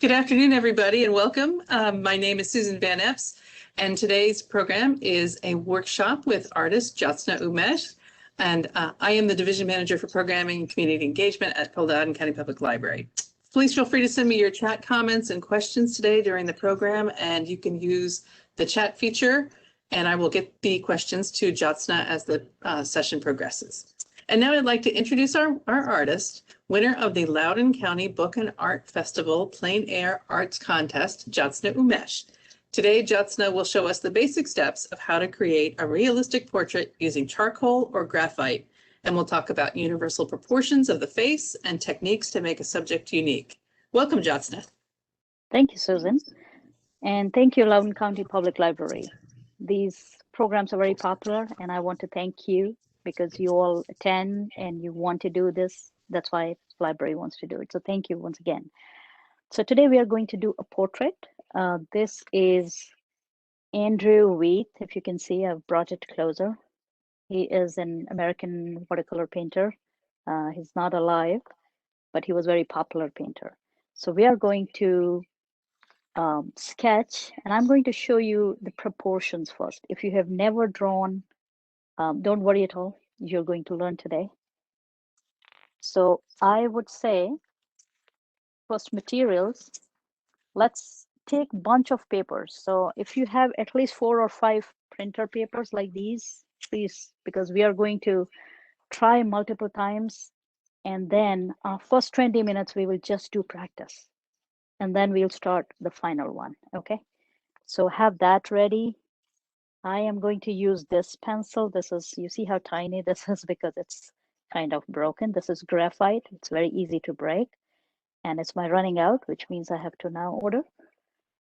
Good afternoon, everybody, and welcome. My name is Susan Van Epps, and today's program is a workshop with artist Jyotsna Umesh, and I am the Division Manager for Programming and Community Engagement at Paulding County Public Library. Please feel free to send me your chat comments and questions today during the program, and you can use the chat feature, and I will get the questions to Jyotsna as the session progresses. And now I'd like to introduce our artist, winner of the Loudoun County Book and Art Festival Plein Air Arts Contest, Jyotsna Umesh. Today, Jyotsna will show us the basic steps of how to create a realistic portrait using charcoal or graphite, and we'll talk about universal proportions of the face and techniques to make a subject unique. Welcome, Jyotsna. Thank you, Susan. And thank you, Loudoun County Public Library. These programs are very popular, and I want to thank you because you all attend and you want to do this. That's why the library wants to do it. So thank you once again. So today we are going to do a portrait. This is Andrew Wheat. If you can see, I've brought it closer. He is an American watercolor painter. He's not alive, but he was a very popular painter. So we are going to sketch, and I'm going to show you the proportions first. If you have never drawn, don't worry at all. You're going to learn today. So I would say, first materials, let's take a bunch of papers. So if you have at least 4 or 5 printer papers like these, please, because we are going to try multiple times. And then first 20 minutes, we will just do practice. And then we'll start the final one, okay? So have that ready. I am going to use this pencil. This is, you see how tiny this is because it's kind of broken. This is graphite. It's very easy to break. And it's my running out, which means I have to now order.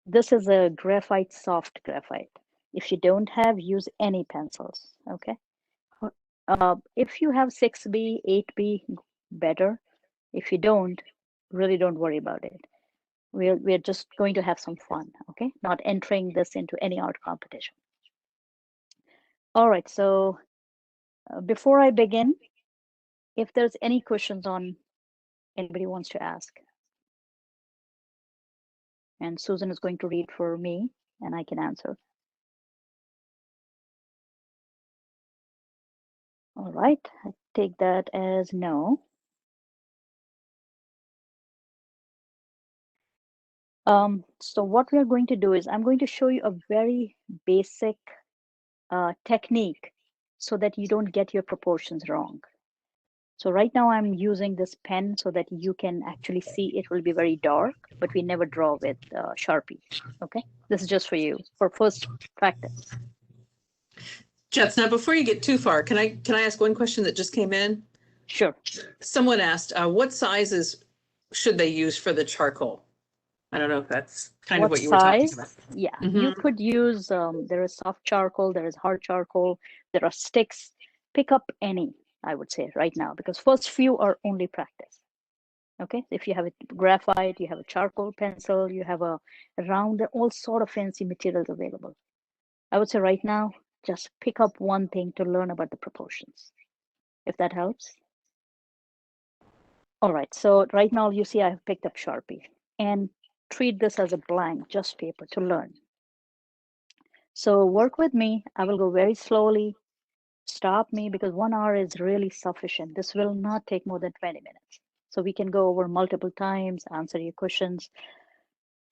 This is a graphite, soft graphite. If you don't have, use any pencils, okay? If you have 6B, 8B, better. If you don't, really don't worry about it. We're just going to have some fun, okay? Not entering this into any art competition. All right, so before I begin, if there's any questions on anybody wants to ask. And Susan is going to read for me and I can answer. All right, I take that as no. So what we are going to do is I'm going to show you a very basic technique so that you don't get your proportions wrong. So right now I'm using this pen so that you can actually see it will be very dark, but we never draw with Sharpie, okay? This is just for you, for first practice. Jyotsna, before you get too far, can I ask one question that just came in? Sure. Someone asked, what sizes should they use for the charcoal? I don't know if that's kind of what you were talking about. Yeah, you could use, there is soft charcoal, there is hard charcoal, there are sticks. Pick up any, I would say right now, because first few are only practice. Okay, if you have a graphite, you have a charcoal pencil, you have a round, all sort of fancy materials available. I would say right now, just pick up one thing to learn about the proportions, if that helps. All right, so right now you see I have picked up Sharpie and treat this as a blank, just paper to learn. So work with me. I will go very slowly. Stop me because 1 hour is really sufficient. This will not take more than 20 minutes. So we can go over multiple times, answer your questions.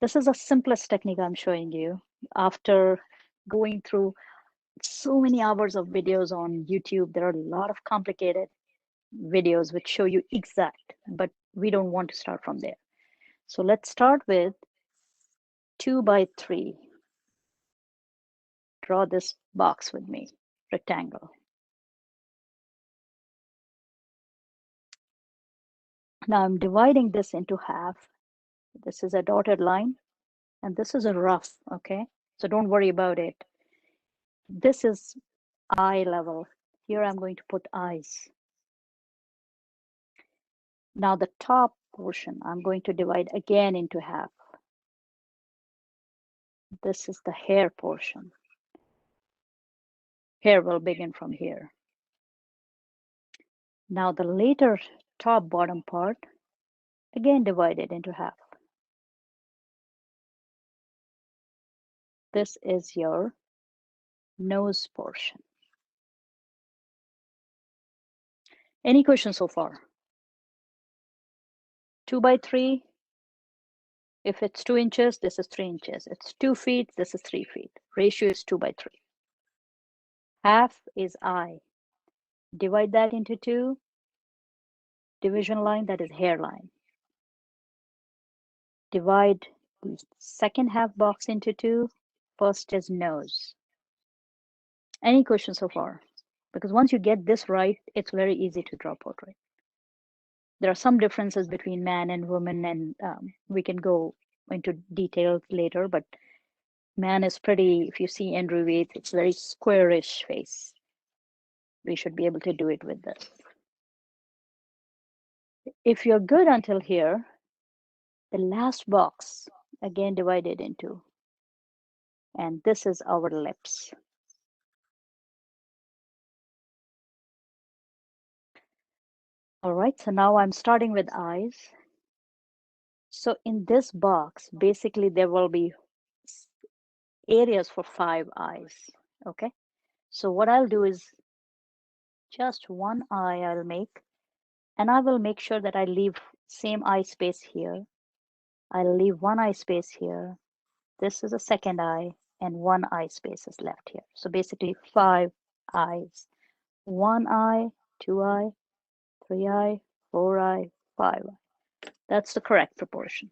This is the simplest technique I'm showing you. After going through so many hours of videos on YouTube, there are a lot of complicated videos which show you exact, but we don't want to start from there. So let's start with 2 by 3. Draw this box with me, rectangle. Now I'm dividing this into half. This is a dotted line, and this is a rough, okay? So don't worry about it. This is eye level. Here I'm going to put eyes. Now the top portion, I'm going to divide again into half. This is the hair portion. Hair will begin from here. Now the later top bottom part, again divided into half. this is your nose portion. Any questions so far? 2 by 3. If it's 2 inches, this is 3 inches. It's 2 feet, this is 3 feet. Ratio is 2 by 3. Half is eye. Divide that into 2. Division line, that is hairline. Divide the second half box into 2. First is nose. Any questions so far? Because once you get this right, it's very easy to draw portrait. There are some differences between man and woman, and we can go into details later, but man is pretty, if you see Andrew Waite, it's very squarish face. We should be able to do it with this. If you're good until here, the last box, again divided into, and this is our lips. All right, so now I'm starting with eyes. So in this box, basically there will be areas for 5 eyes, okay? So what I'll do is just one eye I'll make, and I will make sure that I leave same eye space here. I'll leave one eye space here. This is a second eye, and one eye space is left here. So basically 5 eyes. 1 eye, 2 eye, 3 eye, 4 eye, 5 eye. That's the correct proportion.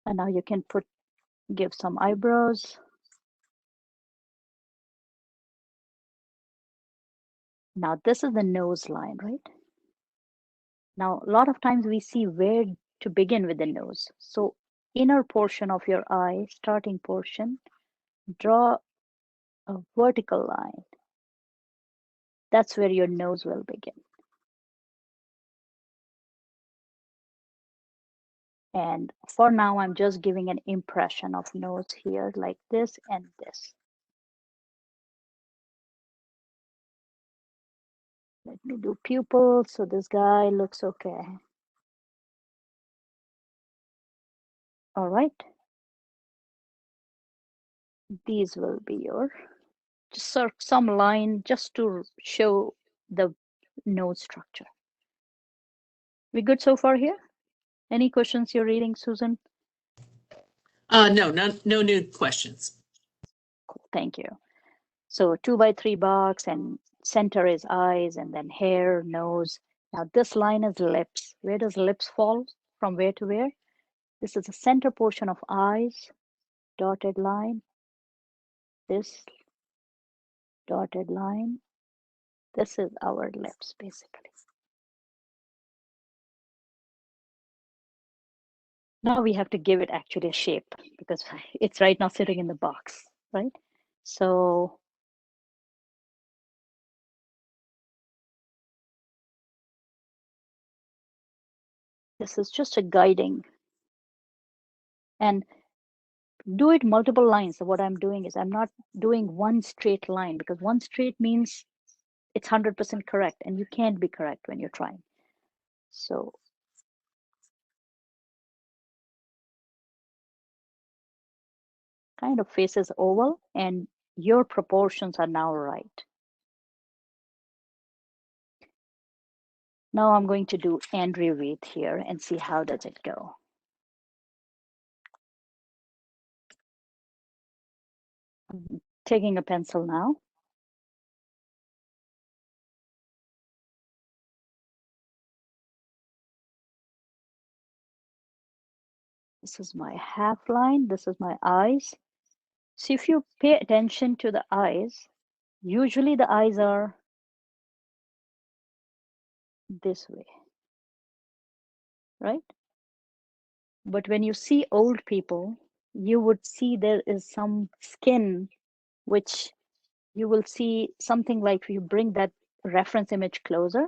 And now you can give some eyebrows. Now this is the nose line, right? Now, a lot of times we see where to begin with the nose. So inner portion of your eye, starting portion, draw a vertical line. That's where your nose will begin. And for now, I'm just giving an impression of nose here, like this and this. Let me do pupil, so this guy looks okay. All right. These will be your, just some line just to show the nose structure. We good so far here? Any questions you're reading, Susan? No new questions. Cool, thank you. So 2 by 3 box, and center is eyes, and then hair, nose. Now this line is lips. Where does lips fall? From where to where? This is the center portion of eyes, dotted line. This dotted line. This is our lips, basically. Now we have to give it actually a shape, because it's right now sitting in the box, right? So this is just a guiding, and do it multiple lines. So what I'm doing is I'm not doing one straight line, because one straight means it's 100% correct, and you can't be correct when you're trying. So kind of faces oval, and your proportions are now right. Now I'm going to do Andrew Waite here and see how does it go. I'm taking a pencil now. This is my half line. This is my eyes. So if you pay attention to the eyes, usually the eyes are this way, right? But when you see old people, you would see there is some skin, which you will see something like, if you bring that reference image closer,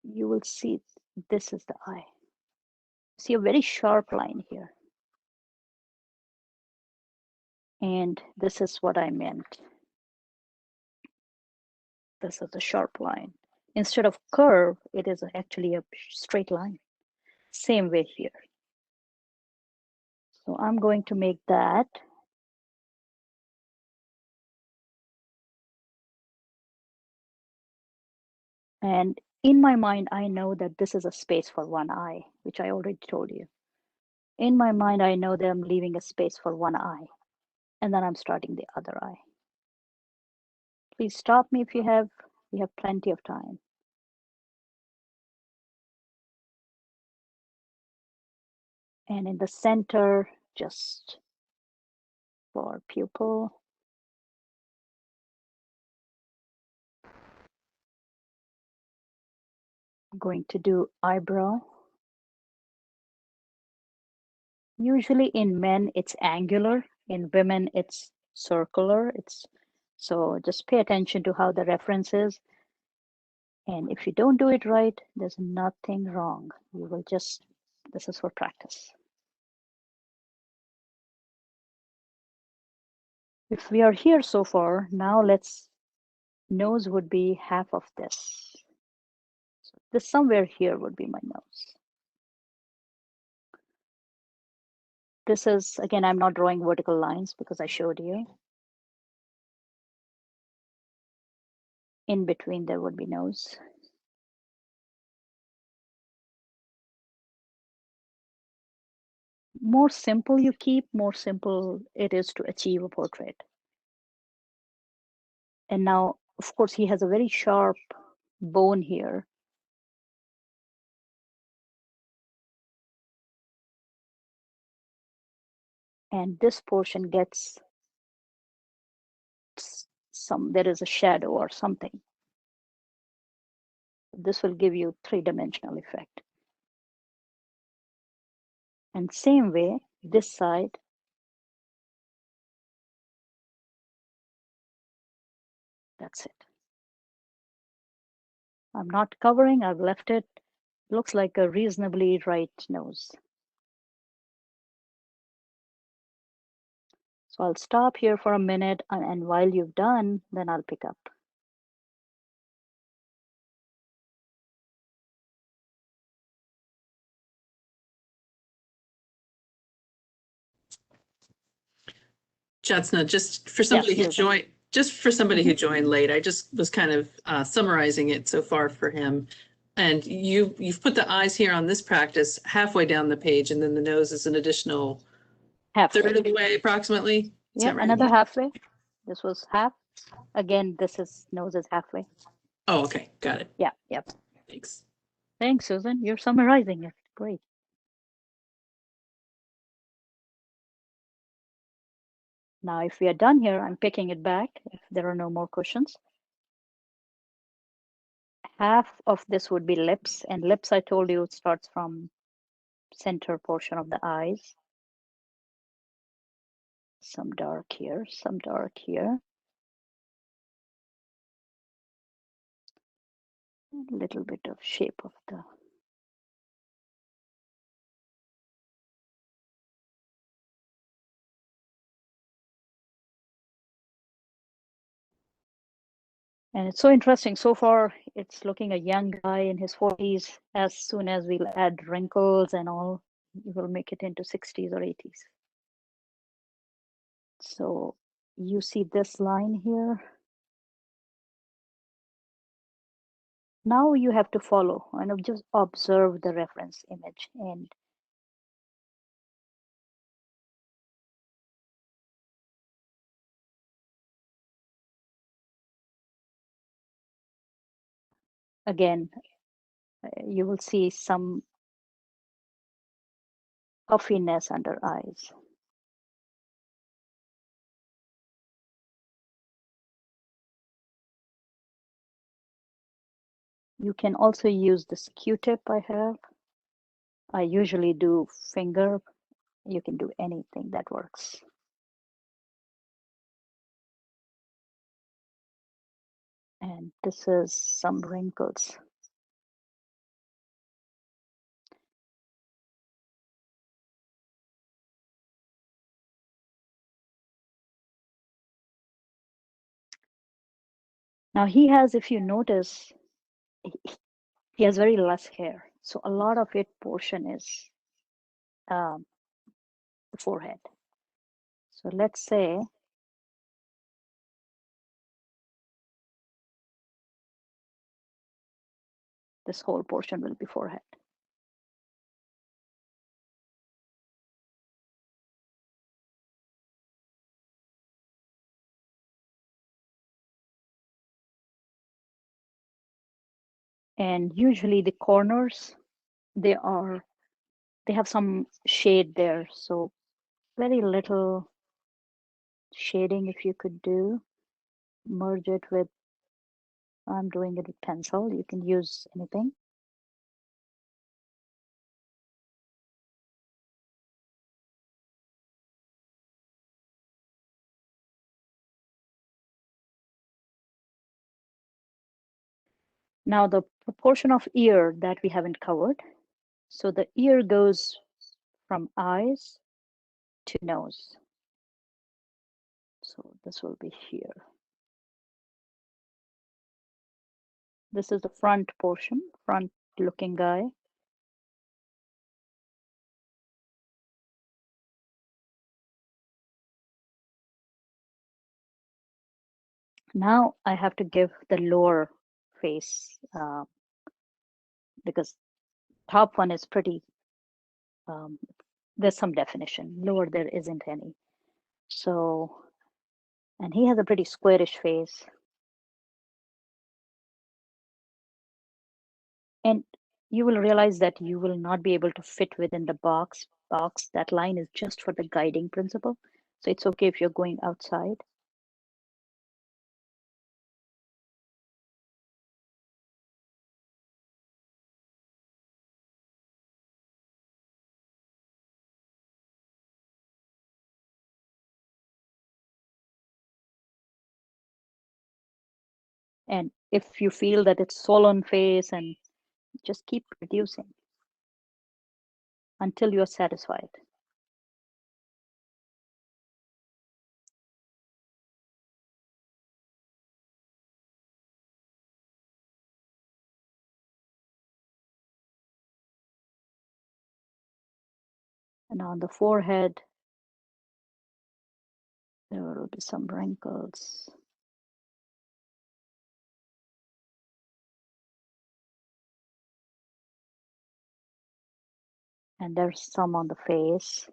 you will see this is the eye. See a very sharp line here. And this is what I meant. This is a sharp line. Instead of curve, it is actually a straight line. Same way here. So I'm going to make that. And in my mind, I know that this is a space for one eye, which I already told you. In my mind, I know that I'm leaving a space for one eye, and then I'm starting the other eye. Please stop me if you have plenty of time. And in the center, just for pupil. I'm going to do eyebrow. Usually in men, it's angular. In women, it's circular. So just pay attention to how the reference is. And if you don't do it right, there's nothing wrong. You will just, this is for practice. If we are here so far, now nose would be half of this. So this somewhere here would be my nose. This is, again, I'm not drawing vertical lines because I showed you. In between there would be nose. More simple you keep, more simple it is to achieve a portrait. And now, of course, he has a very sharp bone here. And this portion gets there is a shadow or something. This will give you three-dimensional effect. And same way, this side, that's it. I'm not covering, I've left it. Looks like a reasonably right nose. So I'll stop here for a minute, and while you've done, then I'll pick up. Jyotsna, just for somebody who joined late, I just was kind of summarizing it so far for him. And you've put the eyes here on this practice halfway down the page, and then the nose is an additional third of the way, approximately. Yeah, right? Another halfway. This was half. Again, this is nose is halfway. Oh, okay, got it. Yeah, yep. Thanks. Thanks, Susan. You're summarizing it. Great. Now, if we are done here, I'm picking it back if there are no more questions. Half of this would be lips, and lips, I told you, it starts from center portion of the eyes. Some dark here, some dark here. A little bit of shape of the And it's so interesting. So far, it's looking a young guy in his 40s. As soon as we'll add wrinkles and all, you will make it into 60s or 80s. So you see this line here. Now you have to follow and just observe the reference image. And again, you will see some puffiness under eyes. You can also use this Q-tip I have. I usually do finger. You can do anything that works. And this is some wrinkles. Now he has, if you notice, he has very less hair. So a lot of it portion is the forehead. So let's say this whole portion will be forehead. And usually the corners, they have some shade there. So very little shading if you could do. Merge it with, I'm doing it with pencil. You can use anything. Now the proportion of ear that we haven't covered. So the ear goes from eyes to nose. So this will be here. This is the front portion, front looking guy. Now I have to give the lower face because top one is pretty, there's some definition. Lower there isn't any. So, and he has a pretty squarish face. And you will realize that you will not be able to fit within the box. That line is just for the guiding principle. So it's okay if you're going outside. And if you feel that it's swollen face, and just keep reducing until you're satisfied. And on the forehead, there will be some wrinkles. And there's some on the face.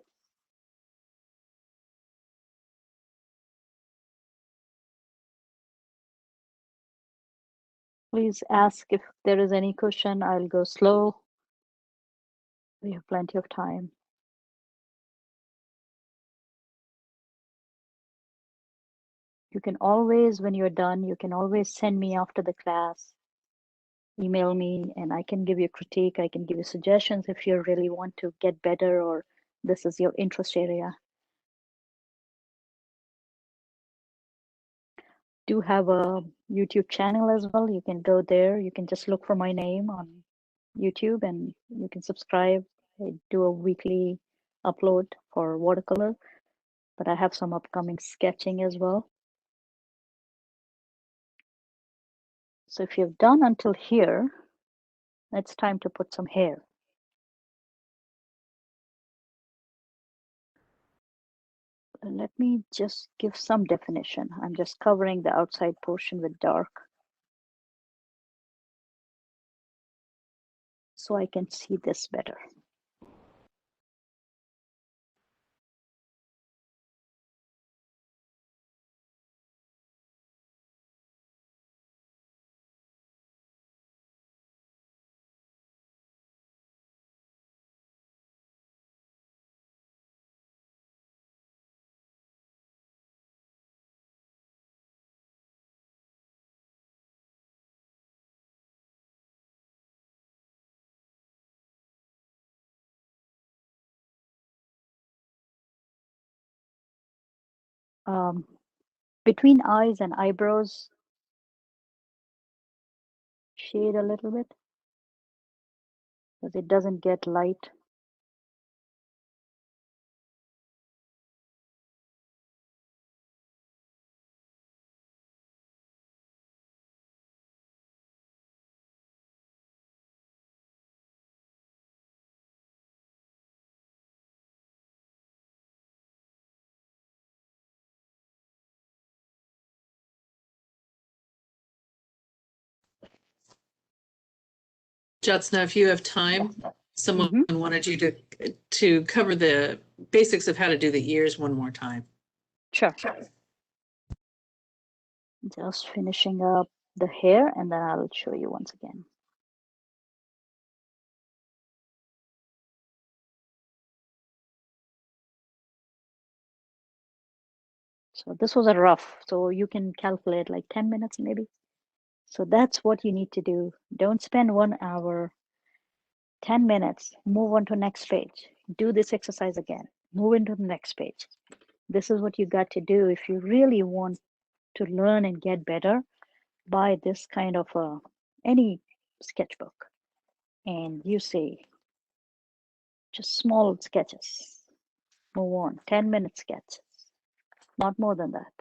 Please ask if there is any question. I'll go slow. We have plenty of time. You can always, when you're done, you can always send me after the class, email me, and I can give you critique. I can give you suggestions if you really want to get better or this is your interest area. Do have a YouTube channel as well. You can go there. You can just look for my name on YouTube and you can subscribe. I do a weekly upload for watercolor, but I have some upcoming sketching as well. So if you've done until here, it's time to put some hair. Let me just give some definition. I'm just covering the outside portion with dark so I can see this better. Between eyes and eyebrows, shade a little bit because it doesn't get light. Jyotsna, if you have time, someone Mm-hmm. wanted you to cover the basics of how to do the ears one more time. Sure. Just finishing up the hair, and then I'll show you once again. So this was a rough, so you can calculate like 10 minutes maybe. So that's what you need to do. Don't spend 1 hour, 10 minutes, move on to next page. Do this exercise again, move into the next page. This is what you got to do if you really want to learn and get better. Buy this kind of any sketchbook, and you see just small sketches. Move on, 10-minute sketch, not more than that.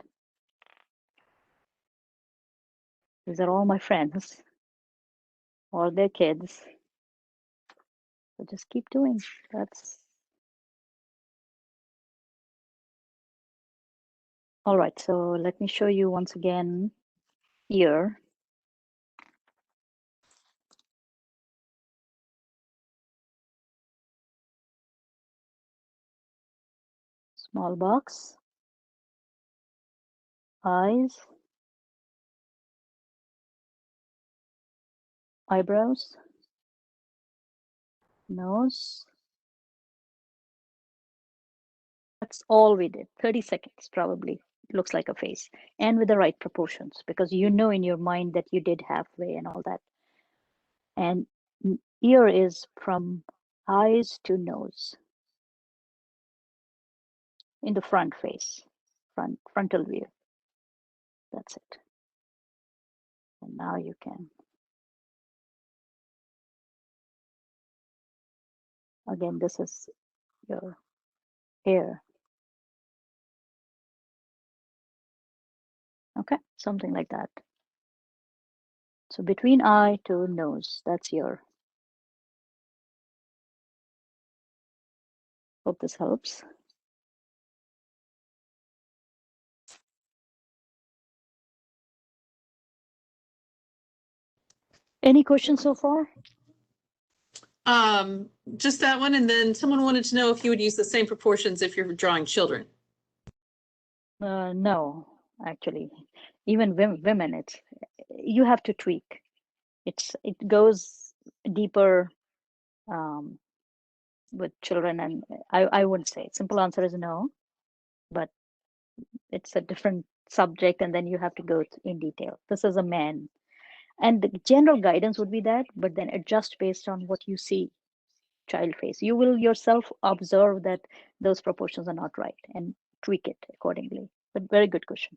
These are all my friends or their kids. So just keep doing. That's all right. So let me show you once again here. Small box, eyes, eyebrows, nose. That's all we did. 30 seconds probably looks like a face, and with the right proportions, because you know in your mind that you did halfway and all that. And ear is from eyes to nose in the front face, frontal view. That's it. And now you can, again, this is your hair. Okay, something like that. So between eye to nose, that's your. Hope this helps. Any questions so far? Just that one, and then someone wanted to know if you would use the same proportions if you're drawing children. No, actually, even women, it's you have to tweak. It goes deeper with children, and I wouldn't say. Simple answer is no, but it's a different subject, and then you have to go in detail. This is a man, and the general guidance would be that, but then adjust based on what you see child face. You will yourself observe that those proportions are not right and tweak it accordingly. But very good question.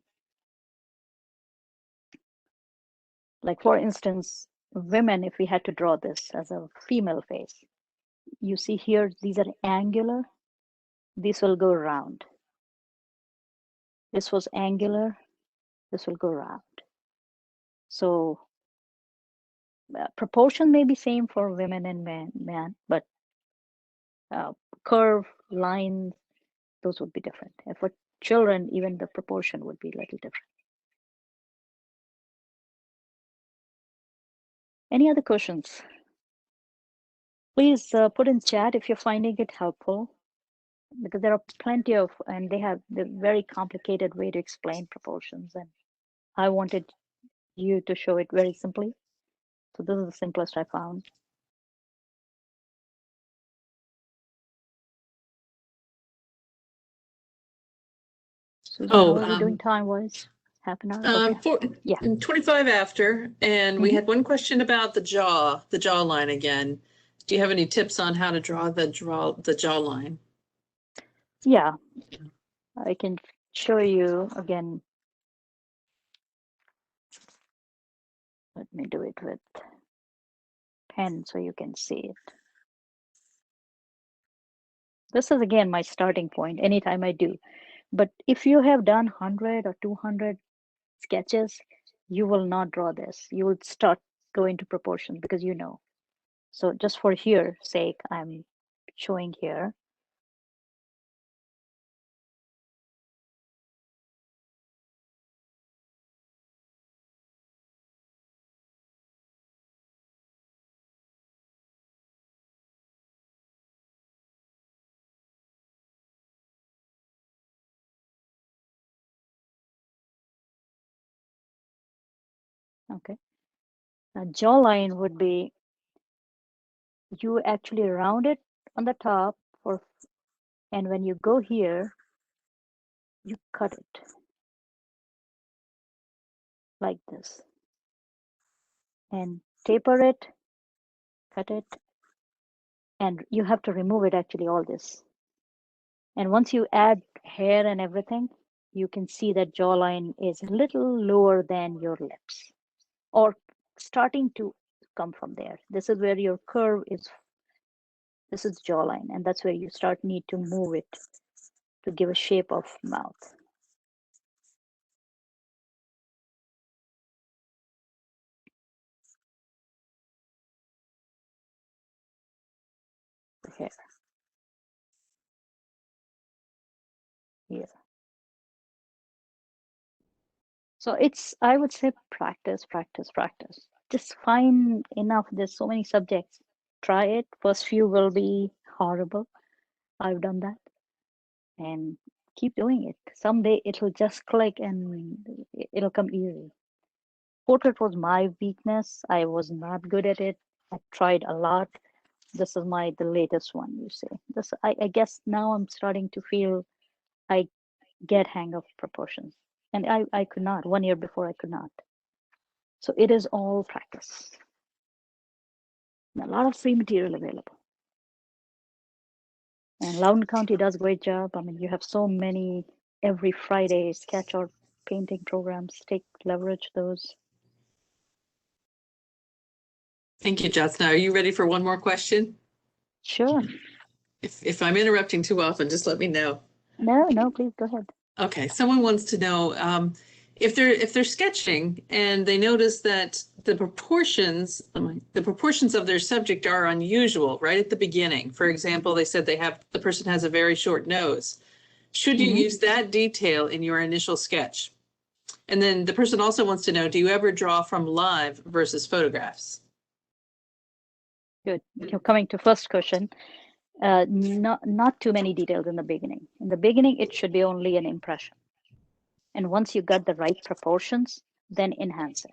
Like for instance, women, if we had to draw this as a female face, you see here, these are angular. This will go round. This was angular. This will go round. So proportion may be same for women and man, but curve, lines, those would be different. And for children, even the proportion would be a little different. Any other questions? Please put in chat if you're finding it helpful, because there are plenty of, and they have the very complicated way to explain proportions, and I wanted you to show it very simply. So this is the simplest I found. Susan, how are we doing time-wise? Half an hour? Okay. Yeah. 25 after, and we had one question about the jawline again. Do you have any tips on how to draw the jawline? Yeah, I can show you again. Let me do it with pen so you can see it. This is again my starting point anytime I do. But if you have done 100 or 200 sketches, you will not draw this. You will start going to proportions because you know. So just for here sake, I'm showing here. Okay. Now, jawline would be you actually round it on the top and when you go here, you cut it like this and taper it, cut it, and you have to remove it actually, all this. And once you add hair and everything, you can see that jawline is a little lower than your lips or starting to come from there. This is where your curve is. This is jawline, and that's where you need to move it to give a shape of mouth. The hair here. So it's, I would say, practice, practice, practice. Just find enough. There's so many subjects. Try it. First few will be horrible. I've done that. And keep doing it. Someday it'll just click and it'll come easy. Portrait was my weakness. I was not good at it. I tried a lot. This is the latest one, you say. This, I guess now I'm starting to feel I get hang of proportions. And I could not. 1 year before I could not. So it is all practice. And a lot of free material available. And Loudoun County does a great job. I mean, you have so many every Friday sketch or painting programs. Leverage those. Thank you, Jyotsna. Are you ready for one more question? Sure. If I'm interrupting too often, just let me know. No, please go ahead. Okay, someone wants to know if they're sketching and they notice that the proportions of their subject are unusual right at the beginning. For example, they said the person has a very short nose. Should you use that detail in your initial sketch? And then the person also wants to know, do you ever draw from live versus photographs? Good. You're coming to first question. Not too many details in the beginning. In the beginning, it should be only an impression. And once you got the right proportions, then enhance it.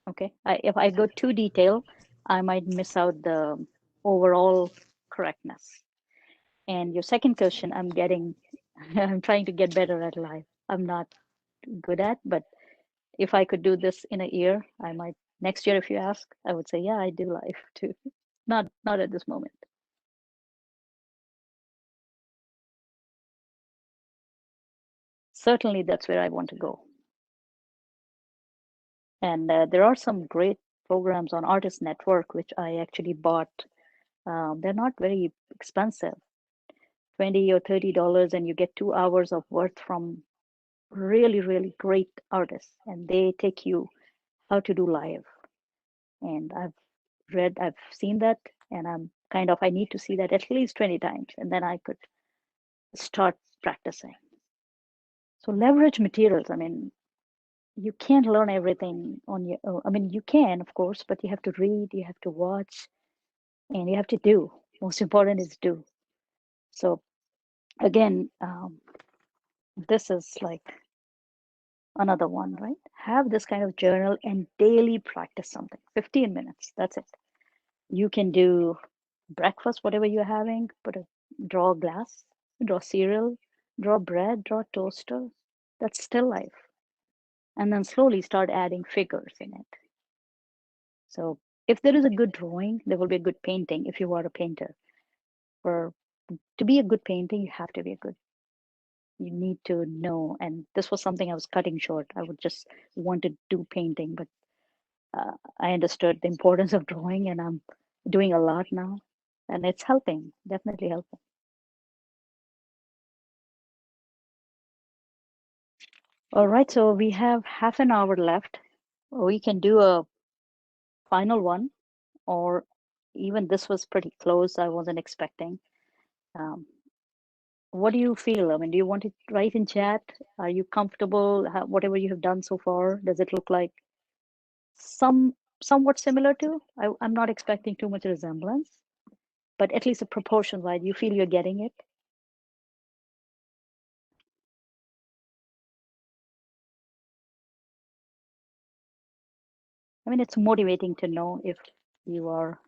Okay. If I go too detailed, I might miss out the overall correctness. And your second question, I'm trying to get better at live. I'm not good at, but if I could do this in a year, I might. Next year, if you ask, I would say, yeah, I do live too. Not at this moment. Certainly, that's where I want to go. And there are some great programs on Artist Network, which I actually bought. They're not very expensive, $20 or $30, and you get 2 hours of worth from really, really great artists. And they take you how to do live. And I've seen that, and I need to see that at least 20 times, and then I could start practicing. So leverage materials. I mean, you can't learn everything on your own. I mean, you can, of course, but you have to read, you have to watch, and you have to do. Most important is do. So again, this is like another one, right? Have this kind of journal and daily practice something. 15 minutes, that's it. You can do breakfast, whatever you're having, draw a glass, draw cereal, draw bread, draw toaster. That's still life. And then slowly start adding figures in it. So if there is a good drawing, there will be a good painting if you are a painter. To be a good painting, you have to be you need to know. And this was something I was cutting short. I would just want to do painting, but I understood the importance of drawing, and I'm doing a lot now. And it's helping, definitely helping. All right, so we have half an hour left. We can do a final one, or even this was pretty close. I wasn't expecting. Um, what do you feel? I mean, do you want to write in chat? Are you comfortable? Whatever you have done so far, does it look like somewhat similar to? I'm not expecting too much resemblance, but at least the proportion wise, you feel you're getting it? I mean, it's motivating to know if you are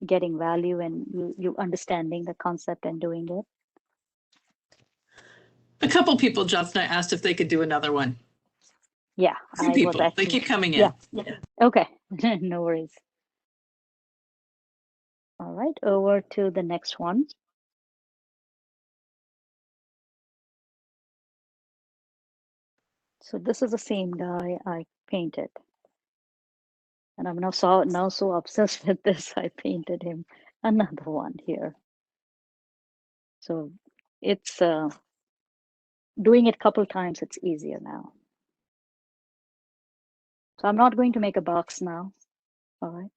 getting value and you understanding the concept and doing it. A couple people, Jyotsna, asked if they could do another one. Yeah, Few people, they keep coming in. Yeah. Okay, no worries. All right, over to the next one. So this is the same guy I painted. And I'm now so obsessed with this, I painted him another one here. So it's doing it a couple times, it's easier now. So I'm not going to make a box now. All right.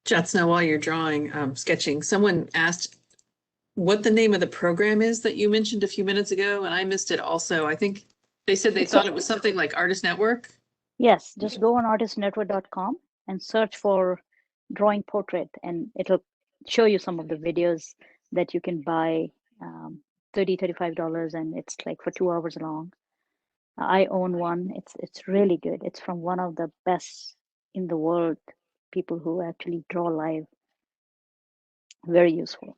Jyotsna, while you're drawing, sketching, someone asked what the name of the program is that you mentioned a few minutes ago, and I missed it also. I think they said they thought it was something like Artist Network. Yes, just go on artistnetwork.com and search for drawing portrait, and it'll show you some of the videos that you can buy, $35, and it's like for 2 hours long. I own one. It's really good. It's from one of the best in the world, people who actually draw live. Very useful.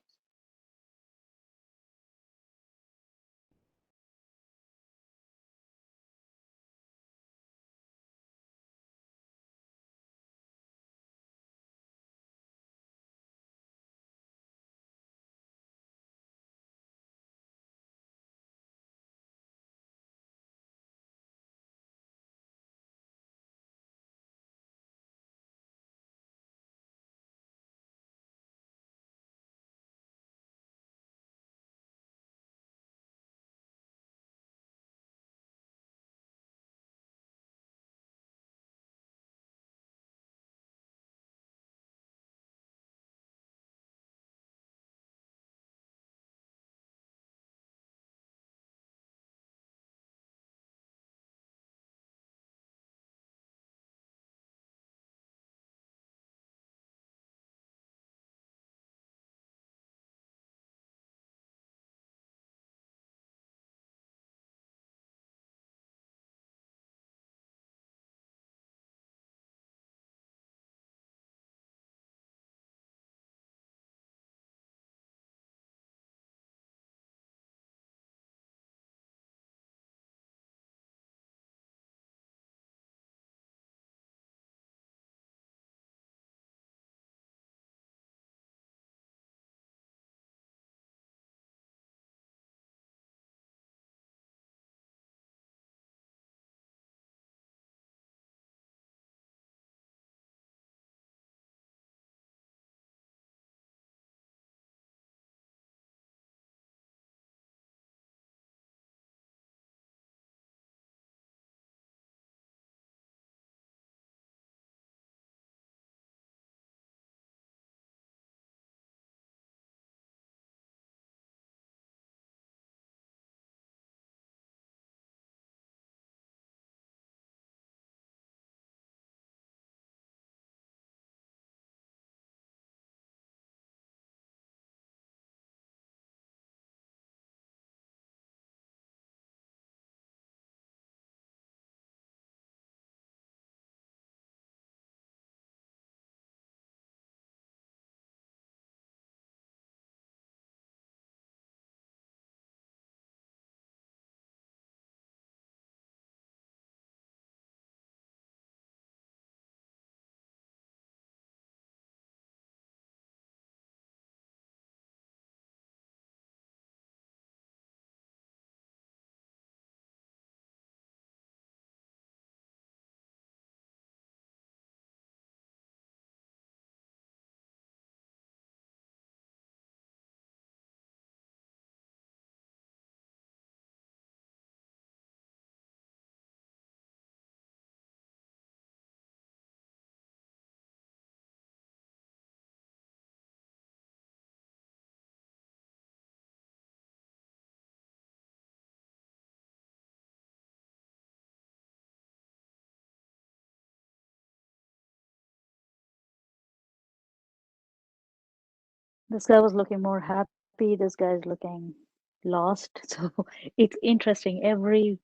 This guy was looking more happy. This guy is looking lost. So it's interesting. Every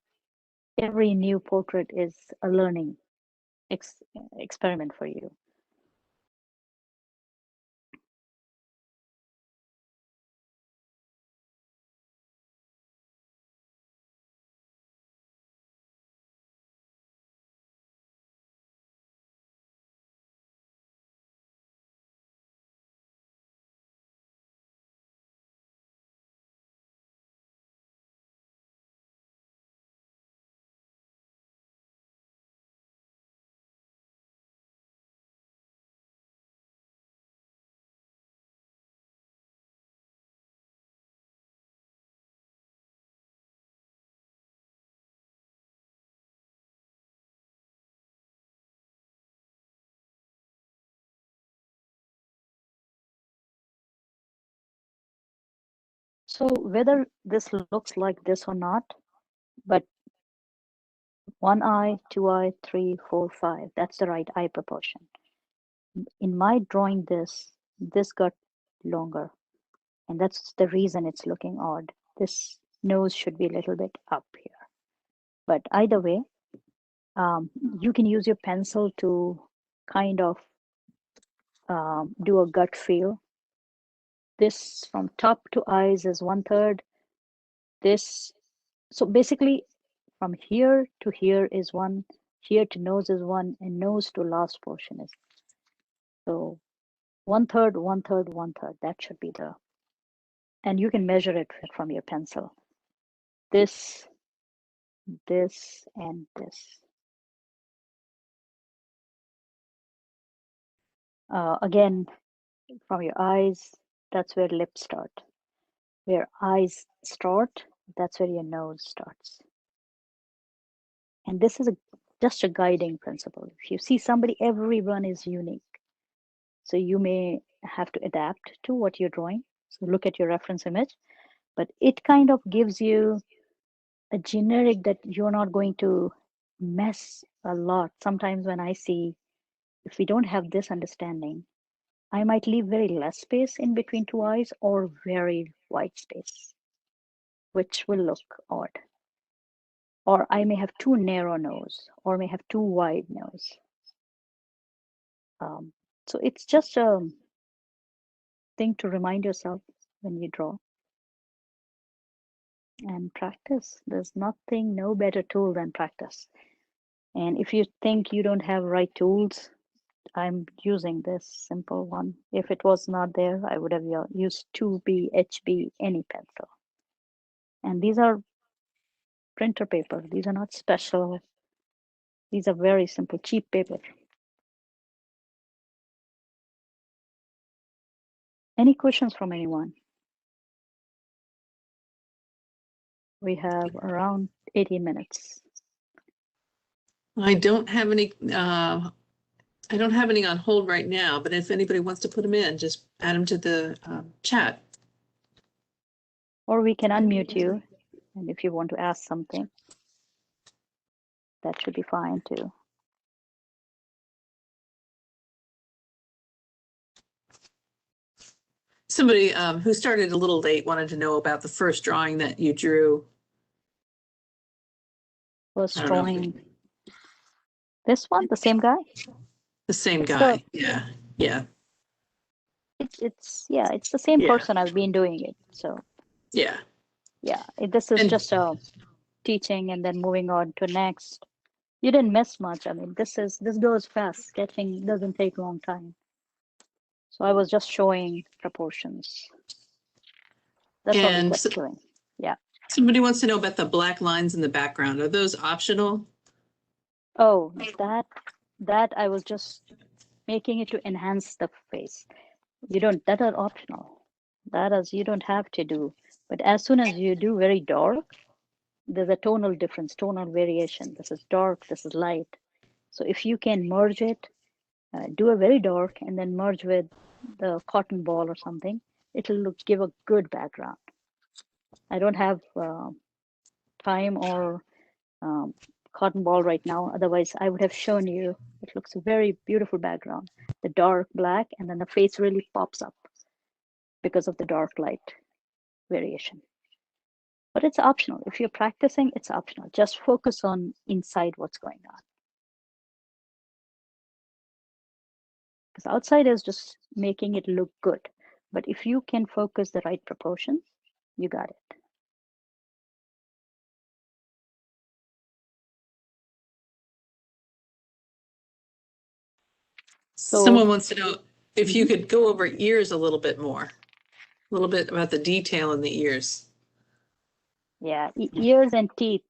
new portrait is a learning experiment for you. So whether this looks like this or not, but 1 eye, 2 eye, 3, 4, 5, that's the right eye proportion. In my drawing this got longer, and that's the reason it's looking odd. This nose should be a little bit up here. But either way, you can use your pencil to kind of do a gut feel. This from top to eyes is 1/3. This, so basically from here to here is 1, here to nose is 1, and nose to last portion is. So 1/3, 1/3, 1/3. That should be the, and you can measure it from your pencil. This, this, and this. Again, from your eyes, that's where lips start. Where eyes start, that's where your nose starts. And this is just a guiding principle. If you see somebody, everyone is unique. So you may have to adapt to what you're drawing. So look at your reference image, but it kind of gives you a generic that you're not going to mess a lot. Sometimes when I see, if we don't have this understanding, I might leave very less space in between two eyes or very wide space, which will look odd. Or I may have too narrow nose, or may have too wide nose. So it's just a thing to remind yourself when you draw. And practice. There's nothing, no better tool than practice. And if you think you don't have right tools, I'm using this simple one. If it was not there, I would have used 2B, HB, any pencil. And these are printer paper. These are not special. These are very simple, cheap paper. Any questions from anyone? We have around 18 minutes. I don't have any on hold right now, but if anybody wants to put them in, just add them to the chat. Or we can unmute you, and if you want to ask something, that should be fine too. Somebody who started a little late wanted to know about the first drawing that you drew. Was drawing this one, the same guy? The same guy, yeah. It's the same person. I've been doing it, so yeah. This is just a teaching and then moving on to next. You didn't miss much. I mean, this goes fast. Sketching doesn't take a long time. So I was just showing proportions. That's all I kept doing. Yeah. Somebody wants to know about the black lines in the background. Are those optional? Oh, that I was just making it to enhance the face. That are optional. That is, you don't have to do. But as soon as you do very dark, there's a tonal difference, tonal variation. This is dark, this is light. So if you can merge it, do a very dark and then merge with the cotton ball or something, it'll give a good background. I don't have time or cotton ball right now. Otherwise, I would have shown you. It looks a very beautiful background. The dark black, and then the face really pops up because of the dark light variation. But it's optional. If you're practicing, it's optional. Just focus on inside what's going on. Because outside is just making it look good. But if you can focus the right proportions, you got it. So, someone wants to know if you could go over ears a little bit more, a little bit about the detail in the ears. Yeah, ears and teeth,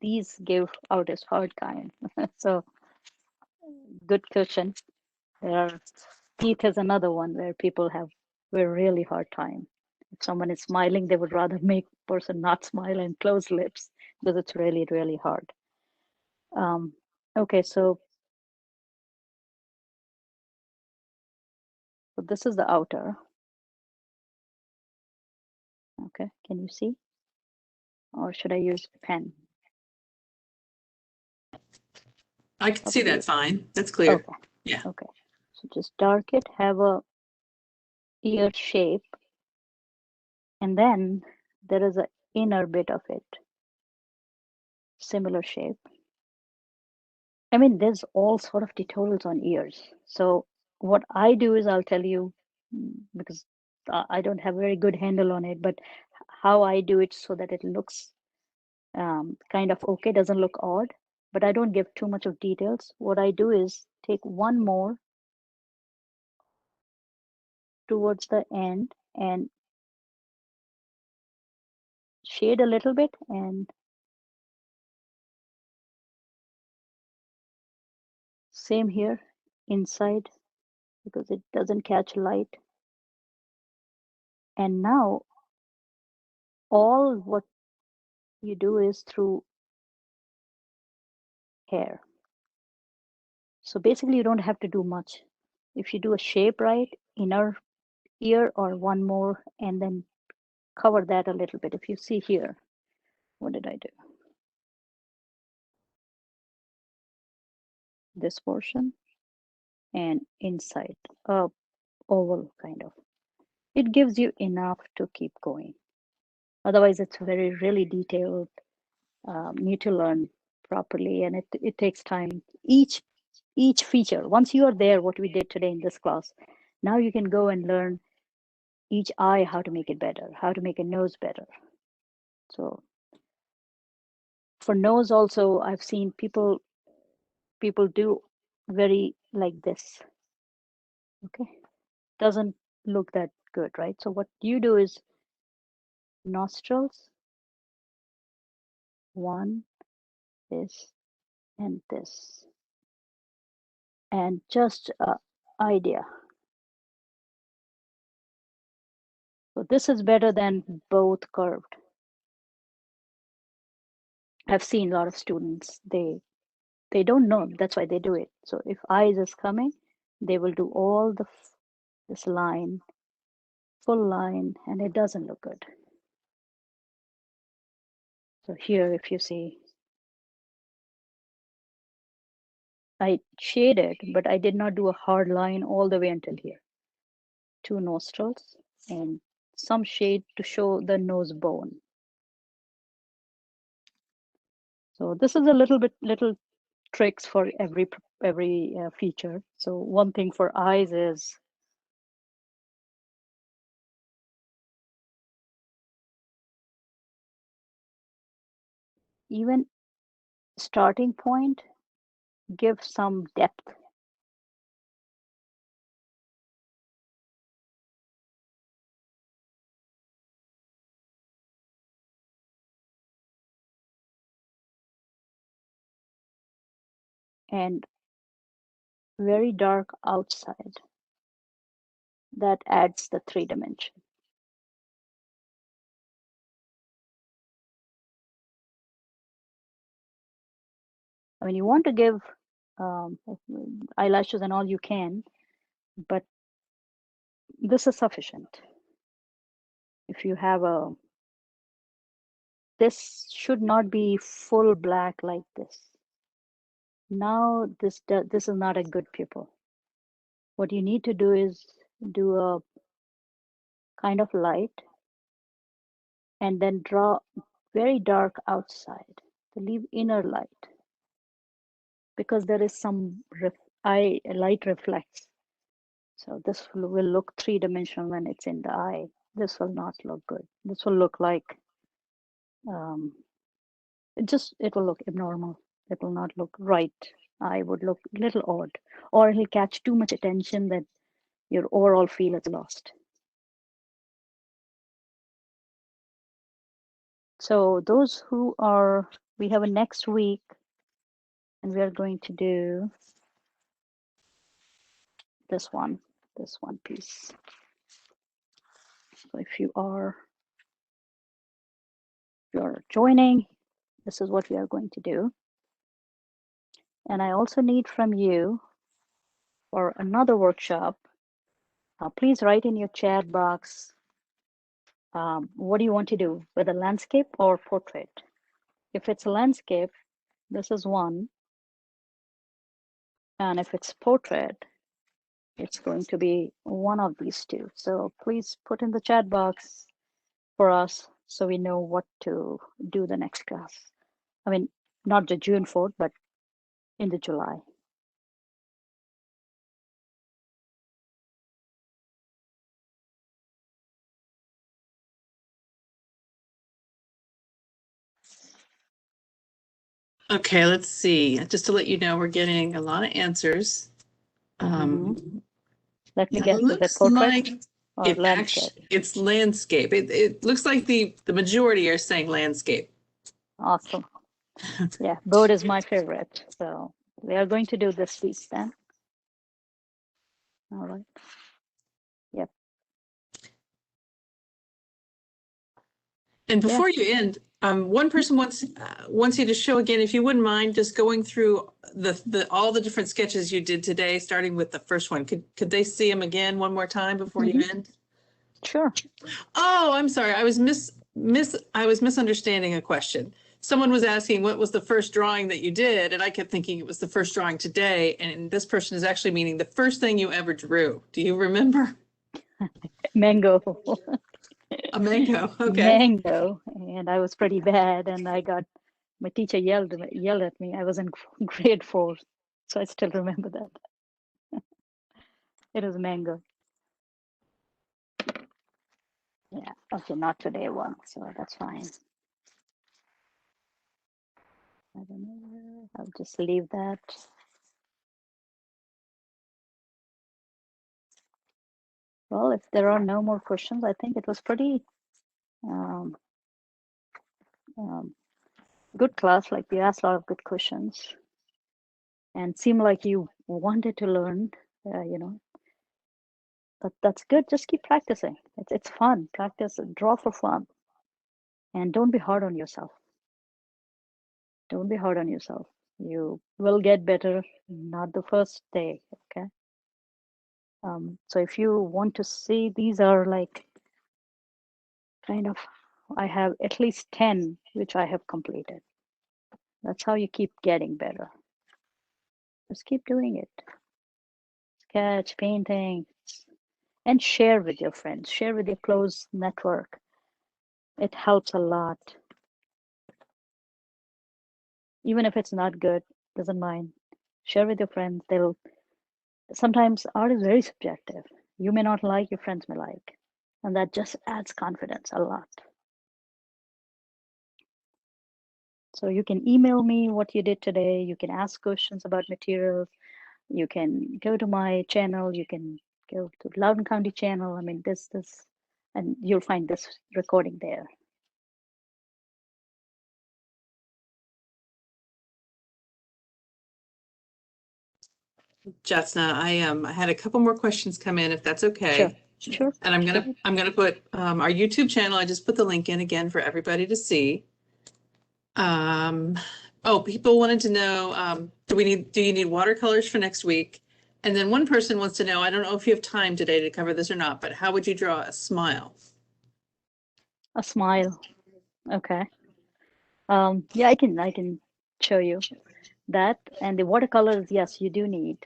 these give artists hard time. So good question. Teeth is another one where people have a really hard time. If someone is smiling, they would rather make person not smile and close lips because it's really, really hard. Okay, so this is the outer. Okay, can you see? Or should I use a pen? I can see that fine. That's clear. Okay. Yeah. Okay. So just dark it, have a ear shape, and then there is an inner bit of it, similar shape. I mean, there's all sort of tutorials on ears. So what I do is I'll tell you, because I don't have a very good handle on it, but how I do it so that it looks kind of okay, doesn't look odd, but I don't give too much of details. What I do is take one more towards the end and shade a little bit, and same here inside because it doesn't catch light. And now all what you do is through hair. So basically you don't have to do much. If you do a shape right, inner ear or one more, and then cover that a little bit. If you see here, what did I do? This portion and inside, oval kind of. It gives you enough to keep going. Otherwise, it's very, really detailed, need to learn properly, and it takes time. Each feature, once you are there, what we did today in this class, now you can go and learn each eye, how to make it better, how to make a nose better. So for nose also, I've seen people do very like this. Okay, doesn't look that good, right? So what you do is nostrils, one, this, and this, and just idea. So this is better than both curved. I've seen a lot of students, they don't know, that's why they do it. So if eyes is coming, they will do all this line, full line, and it doesn't look good. So here, if you see, I shaded, but I did not do a hard line all the way until here. Two nostrils and some shade to show the nose bone. So this is a little tricks for every feature. So one thing for eyes is even starting point, give some depth. And very dark outside. That adds the 3 dimension. I mean, you want to give eyelashes and all you can, but this is sufficient. If you have this should not be full black like this. Now this is not a good pupil. What you need to do is do a kind of light, and then draw very dark outside to leave inner light, because there is some light reflects. So this will look three-dimensional when it's in the eye. This will not look good. This will look like um, it will look abnormal. It will not look right. I would look a little odd, or it'll catch too much attention that your overall feel is lost. So those who are, we have a next week, and we are going to do this one piece. So if you're joining, this is what we are going to do. And I also need from you for another workshop, please write in your chat box, what do you want to do, whether landscape or portrait? If it's a landscape, this is one. And if it's portrait, it's going to be one of these two. So please put in the chat box for us so we know what to do the next class. I mean, not the June 4th, but in the July. Okay, let's see. Just to let you know, we're getting a lot of answers. Let me Yeah, guess, it is it looks portrait like or it landscape? it's landscape. It looks like the majority are saying landscape. Awesome. Yeah, bird is my favorite. So we are going to do this piece then. All right. Yep. And before you end, one person wants you to show again, if you wouldn't mind, just going through all the different sketches you did today, starting with the first one. Could they see them again one more time before you end? Sure. Oh, I'm sorry. I was misunderstanding a question. Someone was asking what was the first drawing that you did, and I kept thinking it was the first drawing today. And this person is actually meaning the first thing you ever drew. Do you remember? Mango. A mango. Okay. Mango. And I was pretty bad, and my teacher yelled at me. I was in grade 4, so I still remember that. It was mango. Yeah. Okay, not today one, so that's fine. I don't know. I'll just leave that. Well, if there are no more questions, I think it was pretty um, good class. Like, you asked a lot of good questions and seemed like you wanted to learn, that's good. Just keep practicing. It's fun. Practice, draw for fun, and don't be hard on yourself. Don't be hard on yourself. You will get better, not the first day, okay? So if you want to see, these are like kind of, I have at least 10 which I have completed. That's how you keep getting better. Just keep doing it. Sketch, painting, and share with your friends. Share with your close network. It helps a lot. Even if it's not good, doesn't mind. Share with your friends. Sometimes art is very subjective. You may not like, your friends may like. And that just adds confidence a lot. So you can email me what you did today. You can ask questions about materials. You can go to my channel. You can go to Loudoun County channel. I mean, and you'll find this recording there. Jyotsna, I had a couple more questions come in, if that's okay. Sure. And I'm gonna put our YouTube channel. I just put the link in again for everybody to see. People wanted to know, do you need watercolors for next week? And then one person wants to know, I don't know if you have time today to cover this or not, but how would you draw a smile? A smile. Okay. Yeah, I can show you that. And the watercolors, yes, you do need.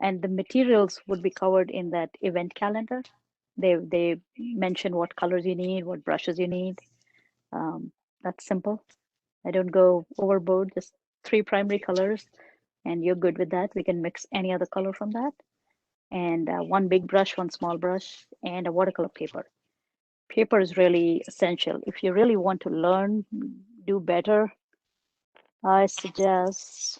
And the materials would be covered in that event calendar. They mention what colors you need, what brushes you need. That's simple. I don't go overboard, just 3 primary colors, and you're good with that. We can mix any other color from that. And 1 big brush, 1 small brush, and a watercolor paper. Paper is really essential. If you really want to learn, do better, I suggest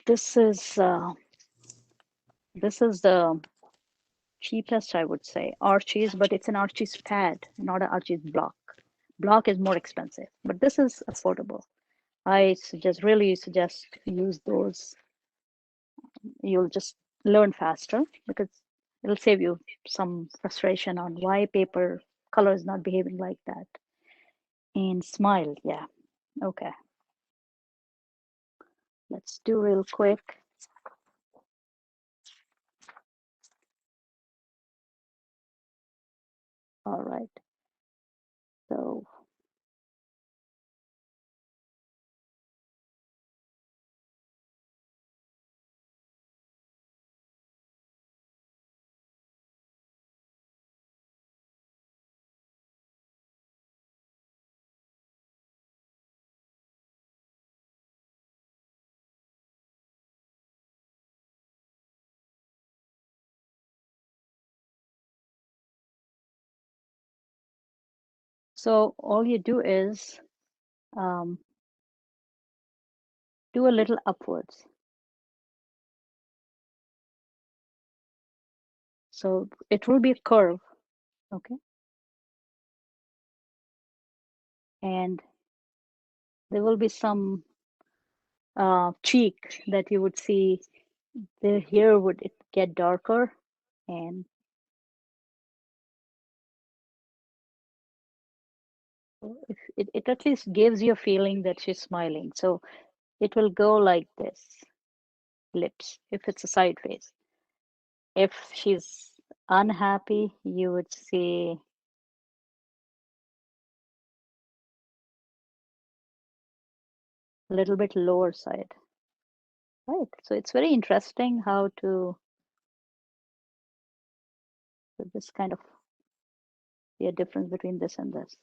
this is the cheapest, I would say, Archie's, but it's an Archie's pad, not an Archie's block. Block is more expensive, but this is affordable. I really suggest use those. You'll just learn faster because it'll save you some frustration on why paper color is not behaving like that. And smile, yeah, okay. Let's do real quick. All right, so all you do is do a little upwards. So it will be a curve, okay? And there will be some cheek that you would see. Here would it get darker, and if it at least gives you a feeling that she's smiling. So it will go like this, lips, if it's a side face. If she's unhappy, you would see a little bit lower side. Right. So it's very interesting how to this kind of see a difference between this and this.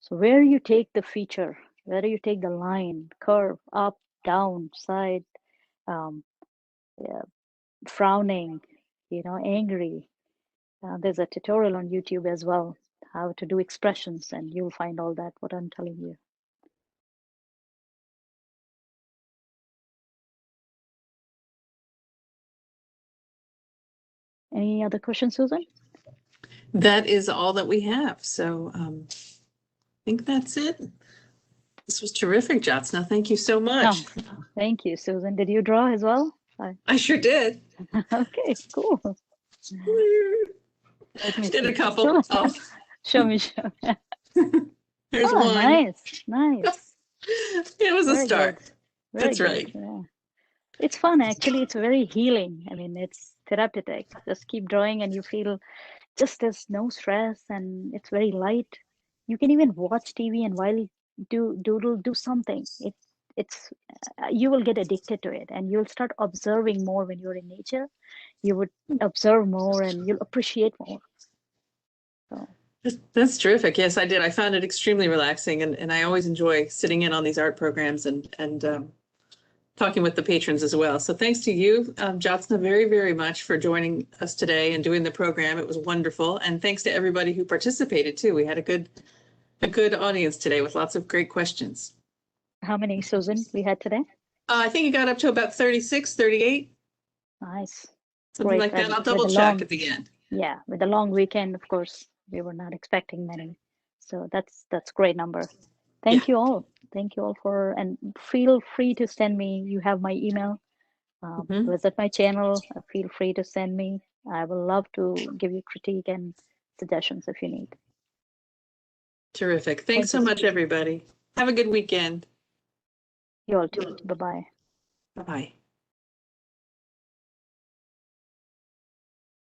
So where you take the feature, where you take the line, curve, up, down, side, yeah, frowning, angry. There's a tutorial on YouTube as well, how to do expressions, and you'll find all that, what I'm telling you. Any other questions, Susan? That is all that we have. So I think that's it. This was terrific, Jyotsna. Thank you so much. Oh, thank you, Susan. Did you draw as well? I sure did. Okay, cool. Let me Did see. a couple. Show me. There's Oh, one. nice. It was a Very start. good. Very That's good. right. Yeah. It's fun, actually. It's very healing. I mean, it's therapeutic. Just keep drawing and you feel just there's no stress and it's very light. You can even watch TV and while do something. It's you will get addicted to it and you'll start observing more when you're in nature. You would observe more and you'll appreciate more. So That's terrific. Yes, I did. I found it extremely relaxing, and I always enjoy sitting in on these art programs and talking with the patrons as well. So thanks to you, Jyotsna, very, very much for joining us today and doing the program. It was wonderful. And thanks to everybody who participated too. We had a good audience today with lots of great questions. how many, Susan, we had today? I think it got up to about 36, 38. Nice. Something Great. like that. I'll With double the check long, at the end. yeah, with the long weekend, of course, we were not expecting many. So that's great number. Thank you all. Thank you all and feel free to send me. You have my email. Visit my channel. Feel free to send me. I will love to give you critique and suggestions if you need. Terrific. Thanks so much, everybody. Have a good weekend. You all too. Bye-bye. Bye-bye.